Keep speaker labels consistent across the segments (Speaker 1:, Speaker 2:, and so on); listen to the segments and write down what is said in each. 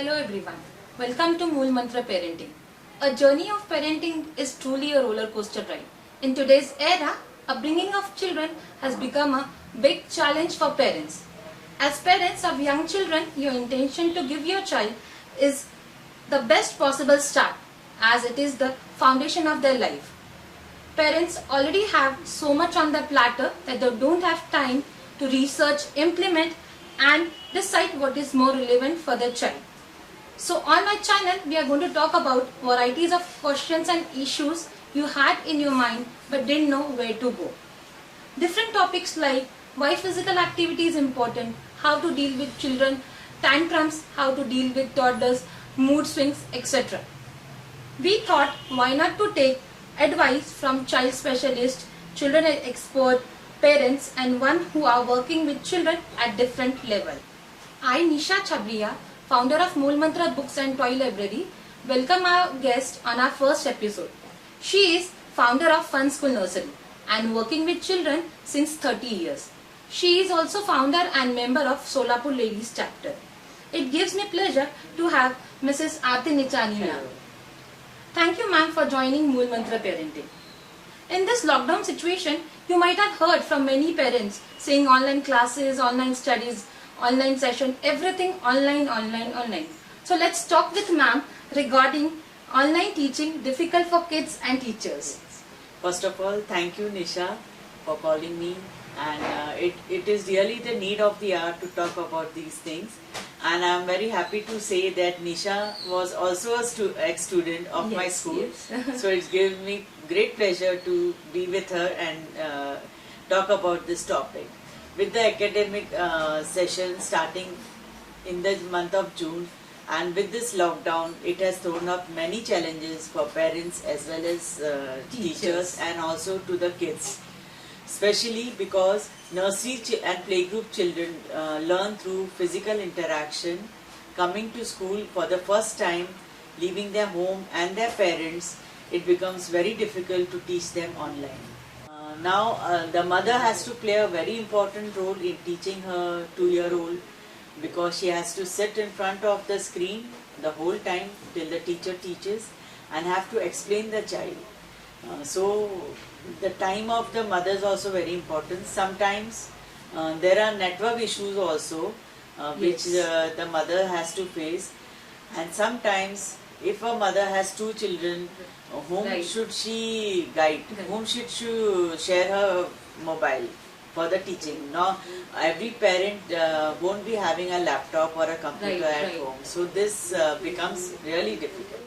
Speaker 1: Hello everyone. Welcome to Mool Mantra Parenting. A journey of parenting is truly a roller coaster ride. In today's era, upbringing of children has become a big challenge for parents. As parents of young children, your intention to give your child is the best possible start, as it is the foundation of their life. Parents already have so much on their platter that they don't have time to research, implement and decide what is more relevant for their child. So on my channel, we are going to talk about varieties of questions and issues you had in your mind but didn't know where to go. Different topics like why physical activity is important, how to deal with children, tantrums, how to deal with toddlers, mood swings, etc. We thought why not to take advice from child specialists, children expert, parents and one who are working with children at different level. I, Nisha Chabria, founder of Mool Mantra Books and Toy Library, welcome our guest on our first episode. She is founder of Fun School Nursery and working with children since 30 years. She is also founder and member of Solapur Ladies Chapter. It gives me pleasure to have Mrs. Aarti Nichani ma'am. Thank you ma'am for joining Mool Mantra Parenting. In this lockdown situation, you might have heard from many parents saying online classes, online studies, online session, everything online. So let's talk with ma'am regarding online teaching difficult for kids and teachers.
Speaker 2: First of all, thank you Nisha for calling me, and it is really the need of the hour to talk about these things, and I am very happy to say that Nisha was also a ex-student of my school.
Speaker 1: Yes.
Speaker 2: So it gives me great pleasure to be with her and talk about this topic. With the academic session starting in the month of June, and with this lockdown, it has thrown up many challenges for parents as well as teachers and also to the kids. Especially because nursery and playgroup children learn through physical interaction, coming to school for the first time, leaving their home and their parents, it becomes very difficult to teach them online. Now the mother has to play a very important role in teaching her 2-year-old, because she has to sit in front of the screen the whole time till the teacher teaches and have to explain the child. So the time of the mother is also very important. Sometimes there are network issues also which the mother has to face, and sometimes if a mother has 2 children, whom should she guide? Whom should she share her mobile for the teaching? Now, every parent won't be having a laptop or a computer at home. So this becomes really difficult.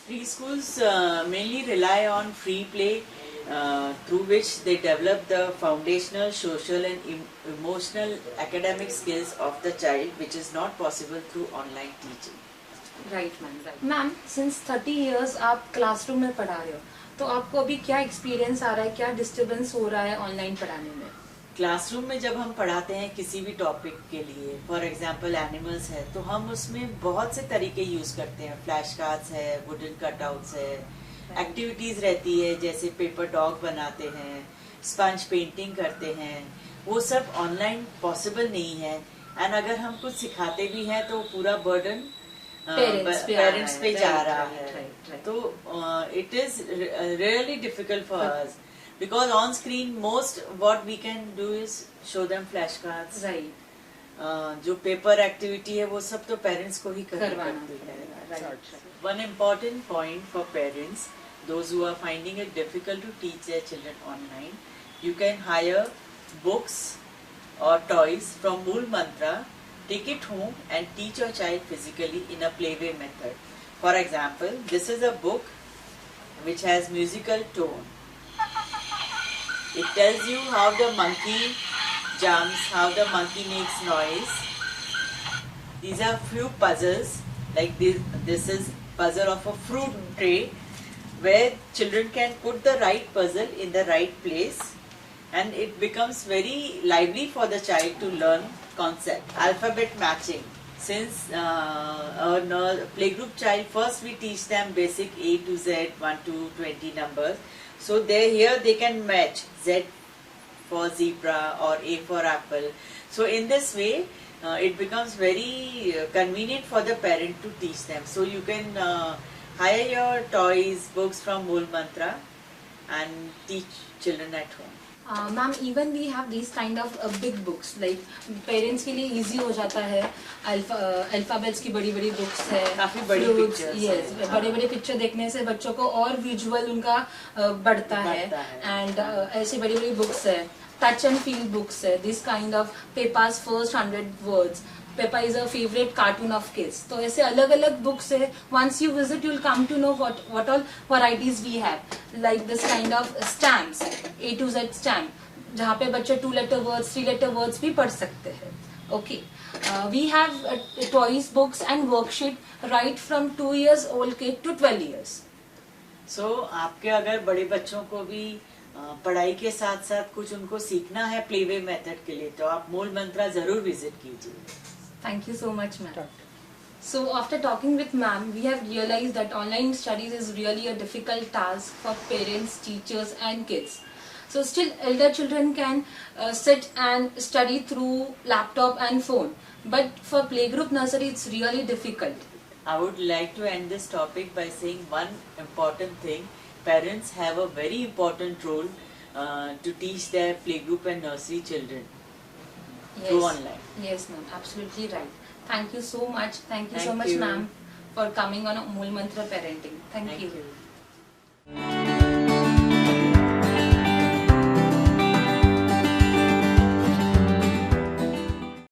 Speaker 2: Preschools mainly rely on free play through which they develop the foundational social and emotional academic skills of the child, which is not possible through online teaching.
Speaker 1: Right ma'am, right. Ma'am, since 30 years आप classroom में पढ़ा रहे हो, तो आपको अभी क्या experience आ रहा है, क्या डिस्टर्बेंस हो रहा है ऑनलाइन पढ़ाने में?
Speaker 2: क्लासरूम में जब हम पढ़ाते हैं किसी भी टॉपिक के लिए, फॉर एग्जांपल एनिमल्स है, तो हम उसमें बहुत से तरीके यूज करते हैं. फ्लैश कार्ड्स है, वुडन कटआउट्स है, एक्टिविटीज रहती है जैसे पेपर डॉग बनाते हैं, स्पंज पेंटिंग करते हैं. वो सब ऑनलाइन पॉसिबल नहीं है, एंड अगर हम कुछ सिखाते भी हैं तो पूरा बर्डन पेरेंट्स पे जा रहा है. तो it is really difficult for us, because on screen most what we can do is show them flashcards. जो पेपर एक्टिविटी है वो सब तो पेरेंट्स को ही करना पड़ती है. One important point for parents, those who are finding it difficult to teach their children online, you can hire books or toys from Mool Mantra, take it home and teach your child physically in a playway method. For example, this is a book which has musical tone. It tells you how the monkey jumps, how the monkey makes noise. These are few puzzles, like this is puzzle of a fruit tray, where children can put the right puzzle in the right place, and it becomes very lively for the child to learn concept. Alphabet matching. Since a playgroup child, first we teach them basic A to Z, 1 to 20 numbers. So here they can match Z for zebra or A for apple. So in this way it becomes very convenient for the parent to teach them. So you can hire your toys, books from Mool Mantra and teach children at home.
Speaker 1: Ma'am even we have this kind of big books like parents के लिए easy हो जाता है. Alphabets की बड़ी बड़ी books है,
Speaker 2: काफी बड़ी pictures
Speaker 1: यस
Speaker 2: है.
Speaker 1: बड़े बड़े पिक्चर देखने से बच्चों को और विजुअल उनका बढ़ता है. एंड ऐसी बड़ी बड़ी बुक्स है, टच एंड फील बुक्स है, this kind of Peppa's first 100 words. Peppa is a favorite cartoon of kids. तो ऐसे अलग अलग बुक्स है. Once you visit, you'll come to know what all varieties we have. Like this kind of stamps, A to Z stamp, जहाँ पे बच्चे 2-letter words, 3-letter words भी पढ़ सकते हैं. Okay. We have toys, books and worksheet right from 2 years old kid to 12 years.
Speaker 2: So आपके अगर बड़े बच्चों को भी पढ़ाई के साथ साथ कुछ उनको सीखना है प्लेवे मेथड के लिए, तो आप मूल मंत्रा जरूर विजिट कीजिए.
Speaker 1: Thank you so much, ma'am. So after talking with ma'am, we have realized that online studies is really a difficult task for parents, teachers and kids. So still elder children can sit and study through laptop and phone. But for playgroup nursery, it's really difficult.
Speaker 2: I would like to end this topic by saying one important thing. Parents have a very important role to teach their playgroup and nursery children through online.
Speaker 1: Yes, ma'am. Absolutely right. Thank you so much. Thank you so
Speaker 2: Thank
Speaker 1: much,
Speaker 2: you.
Speaker 1: ma'am, for coming on a Mool Mantra Parenting. Thank you.
Speaker 2: you.